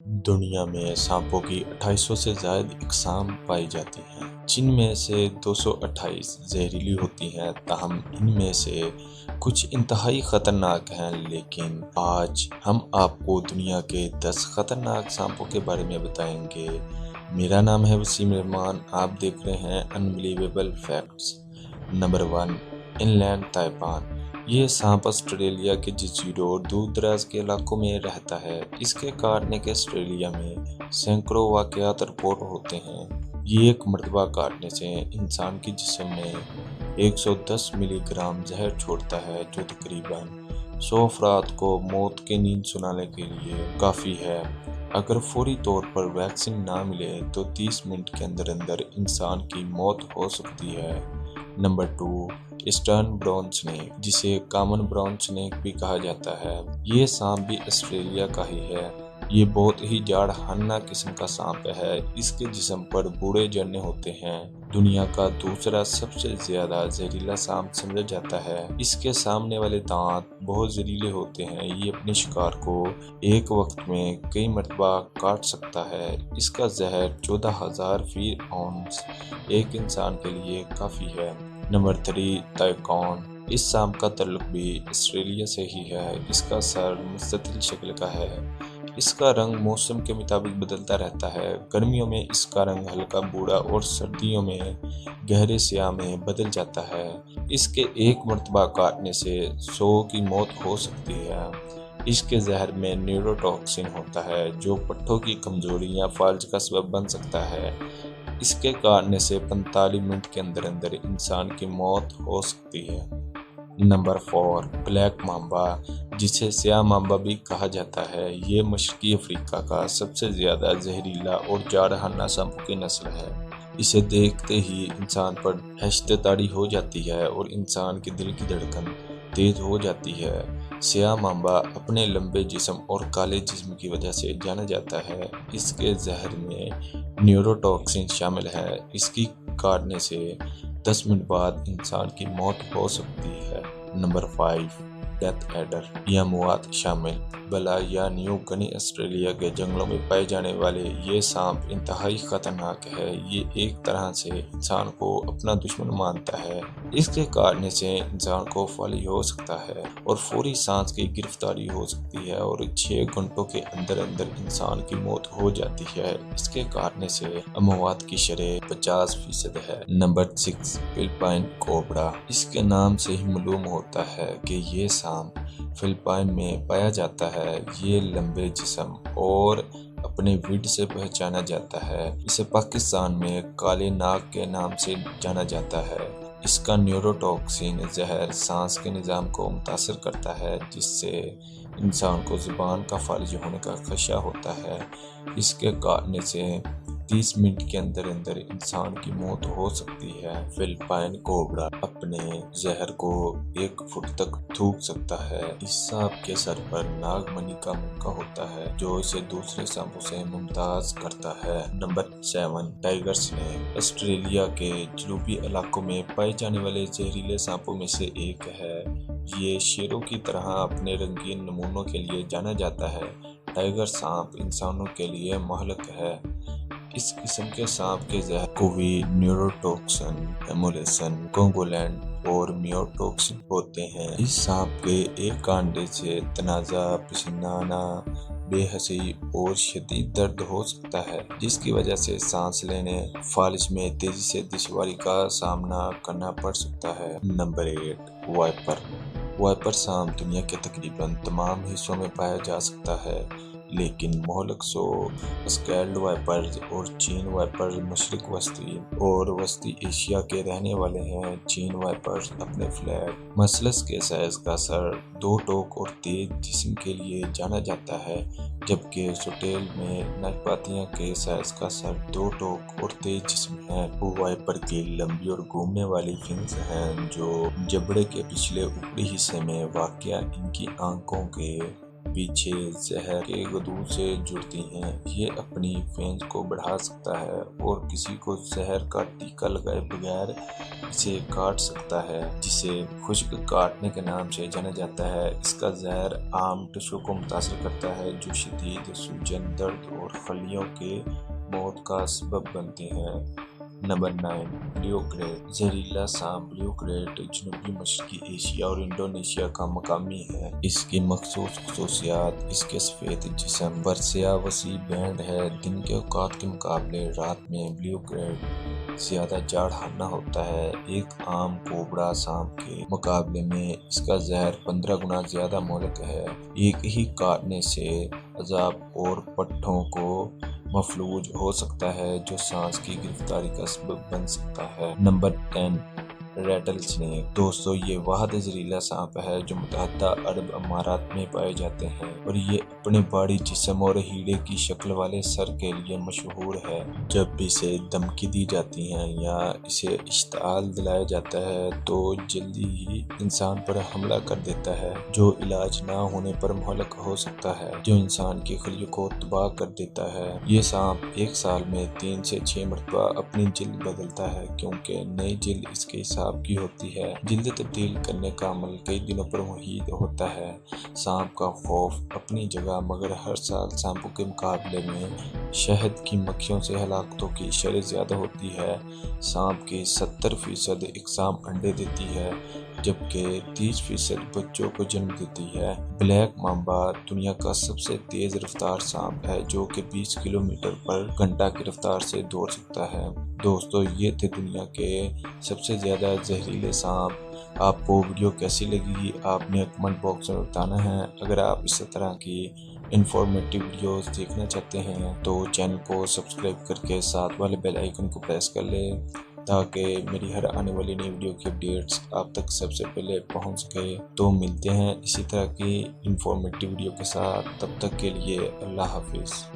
दुनिया में सांपों की 2800 से ज्यादा अक़साम पाई जाती हैं, जिनमें से 228 जहरीली होती हैं। ताहम इनमें से कुछ इंतहाई खतरनाक हैं। लेकिन आज हम आपको दुनिया के 10 खतरनाक सांपों के बारे में बताएंगे। मेरा नाम है वसीम रहमान, आप देख रहे हैं unbelievable facts. Number 1, inland Taiwan. ये सांप ऑस्ट्रेलिया के जजीरों और दूर दराज के इलाकों में रहता है। इसके काटने के ऑस्ट्रेलिया में सैकड़ों वाकयात रिपोर्ट होते हैं। ये एक मर्तबा काटने से इंसान के जिस्म में 110 मिलीग्राम जहर छोड़ता है, जो तकरीबन 100 अफराद को मौत की नींद सुनाने के लिए काफ़ी है। अगर फौरी तौर पर वैक्सीन ना मिले तो 30 मिनट के अंदर अंदर इंसान की मौत हो सकती है। नंबर 2, ईस्टर्न ब्राउन स्नेक, जिसे कॉमन ब्राउन स्नेक भी कहा जाता है। ये सांप भी ऑस्ट्रेलिया का ही है। ये बहुत ही जाड़हाना किस्म का सांप है। इसके जिस्म पर बूढ़े जरने होते हैं। दुनिया का दूसरा सबसे ज्यादा जहरीला सांप समझा जाता है। इसके सामने वाले दांत बहुत जहरीले होते हैं। ये अपने शिकार को एक वक्त में कई मरतबा काट सकता है। इसका जहर 14,000 फी औंस एक इंसान के लिए काफी है। नंबर 3, ताइकॉन। इस सांप का ताल्लुक भी ऑस्ट्रेलिया से ही है। इसका सर मुस्ततिल शक्ल का है। इसका रंग मौसम के मुताबिक बदलता रहता है। गर्मियों में इसका रंग हल्का बूढ़ा और सर्दियों में गहरे स्याह में बदल जाता है। इसके एक मरतबा काटने से 100 की मौत हो सकती है। इसके जहर में न्यूरोटॉक्सिन होता है, जो पट्टों की कमजोरी या फाल्ज का सबब बन सकता है। इसके काटने से 45 मिनट के अंदर अंदर इंसान की मौत हो सकती है। नंबर 4, ब्लैक मांबा, जिसे स्याह मांबा भी कहा जाता है। ये मशरकी अफ्रीका का सबसे ज्यादा जहरीला और जाड़हाना सांपों की नस्ल है। इसे देखते ही इंसान पर दहशत ताड़ी हो जाती है और इंसान के दिल की धड़कन तेज हो जाती है। स्याह मांबा अपने लंबे जिस्म और काले जिस्म की वजह से जाना जाता है। इसके जहर में न्यूरोटॉक्सिन शामिल है। इसकी काटने से 10 मिनट बाद इंसान की मौत हो सकती है। नंबर 5, डेथ एडर या मुआत शामिल बला या न्यू गनी ऑस्ट्रेलिया के जंगलों में पाए जाने वाले ये सांप इंतहाई खतरनाक है। ये एक तरह से इंसान को अपना दुश्मन मानता है। इसके काटने से इंसान को फाली हो सकता है और फौरी सांस की गिरफ्तारी हो सकती है और 6 घंटों के अंदर अंदर इंसान की मौत हो जाती है। इसके काटने से अमवात की शरह 50% है। Number 6, Philippine cobra. इसके नाम से ही मालूम होता है कि ये सांप फिलिपाइन में पाया जाता है। ये लंबे जिस्म और अपने विड से पहचाना जाता है। इसे पाकिस्तान में काले नाग के नाम से जाना जाता है। इसका न्यूरोटॉक्सिन जहर सांस के निज़ाम को मुतासर करता है, जिससे इंसान को जुबान का फालिज होने का खदशा होता है। इसके काटने से 30 मिनट के अंदर अंदर इंसान की मौत हो सकती है। फिलिपाइन कोबरा अपने जहर को 1 फुट तक थूक सकता है। इस सांप के सर पर नागमणि का मुक्का होता है, जो इसे दूसरे सांपों से मुमताज करता है। Number 7, tiger snake. ऑस्ट्रेलिया के जनूबी इलाकों में पाए जाने वाले जहरीले सांपों में से एक है। ये शेरों की तरह अपने रंगीन नमूनों के लिए जाना जाता है। टाइगर सांप इंसानों के लिए महलक है। इस किस्म के सांप के जहर को भी न्यूरोटॉक्सिन, एमोलेसन, कोंगोलैंड और मियोटॉक्सिन होते हैं। इस सांप के एक कांटे से तनाज़ा, पसीना आना, बेहसी और शदीद दर्द हो सकता है, जिसकी वजह से सांस लेने फालिज में तेजी से दुश्वारी का सामना करना पड़ सकता है। Number 8, wiper. वाइपर सांप दुनिया के तकरीबन तमाम हिस्सों में पाया जा सकता है, लेकिन मोहलक स्केल्ड वाइपर और चीन वाइपर मशरक वस्ती और वस्ती एशिया के रहने वाले हैं। चीन वाइपर अपने फ्लैट मसलस के साइज का सर, 2 टोक और तेज जिस्म के लिए जाना जाता है, जबकि सुटेल में नाशपातियां के साइज का सर, 2 टोक और तेज जिस्म है। वाइपर की लंबी और घूमने वाली फिन्स हैं, जो जबड़े के पिछले ऊपरी हिस्से में वाक़या इनकी आंखों के پیچھے زہر کے گدو سے جڑتی ہیں۔ یہ اپنی فینس کو بڑھا سکتا ہے اور کسی کو زہر کا ٹیکہ لگائے بغیر اسے کاٹ سکتا ہے، جسے خشک کاٹنے کے نام سے جانا جاتا ہے۔ اس کا زہر عام ٹشو کو متاثر کرتا ہے، جو شدید سوجن، درد اور خلیوں کے موت کا سبب بنتے ہیں۔ Number 9، blue create. زہریلا سانپ بلیو کریٹ جنوبی مشرقی ایشیا اور انڈونیشیا کا مقامی ہے۔ اس کی مخصوص خصوصیات: اس کے سفید جسم پر سیاہ وسیع بینڈ ہے۔ دن کے اوقات کے مقابلے رات میں بلیو کریٹ زیادہ جارحانہ ہوتا ہے۔ ایک عام کوبرا سانپ کے مقابلے میں اس کا زہر 15 گنا زیادہ مہلک ہے۔ ایک ہی کاٹنے سے اعصاب اور پٹھوں کو مفلوج ہو سکتا ہے، جو سانس کی گرفتاری کا سبب بن سکتا ہے۔ Number 10، riddle snack. دوستو، یہ واحد زہریلا سانپ ہے جو متحدہ عرب امارات میں پائے جاتے ہیں، اور یہ اپنے بھاری جسم اور ہیرے کی شکل والے سر کے لیے مشہور ہے۔ جب بھی اسے دھمکی دی جاتی ہے یا اسے اشتعال دلایا جاتا ہے تو جلدی ہی انسان پر حملہ کر دیتا ہے، جو علاج نہ ہونے پر مہلک ہو سکتا ہے، جو انسان کی خلیوں کو تباہ کر دیتا ہے۔ یہ سانپ ایک سال میں 3 سے 6 مرتبہ اپنی جلد بدلتا ہے، کیونکہ نئی جلد اس کے حساب کی ہوتی ہے۔ جلد تبدیل کرنے کا عمل کئی دنوں پر محیط ہوتا ہے۔ سانپ کا خوف اپنی جگہ، مگر ہر سال سانپوں کے مقابلے میں شہد کی مکھیوں سے ہلاکتوں کی شرح زیادہ ہوتی ہے۔ سانپ کی 70% اقسام انڈے دیتی ہے، جبکہ 30% بچوں کو جنم دیتی ہے۔ بلیک مامبا دنیا کا سب سے تیز رفتار سانپ ہے، جو کہ 20 کلومیٹر پر گھنٹہ کی رفتار سے دوڑ سکتا ہے۔ دوستو، یہ تھے دنیا کے سب سے زیادہ زہریلے سانپ۔ آپ کو ویڈیو کیسی لگی آپ نے کمنٹ باکس میں بتانا ہے۔ اگر آپ اس طرح کی انفارمیٹیو ویڈیوز دیکھنا چاہتے ہیں تو چینل کو سبسکرائب کر کے ساتھ والے بیل آئیکن کو پریس کر لیں، تاکہ میری ہر آنے والی نئی ویڈیو کی اپڈیٹس آپ تک سب سے پہلے پہنچ سکے۔ تو ملتے ہیں اسی طرح کی انفارمیٹیو ویڈیو کے ساتھ، تب تک کے لیے اللہ حافظ۔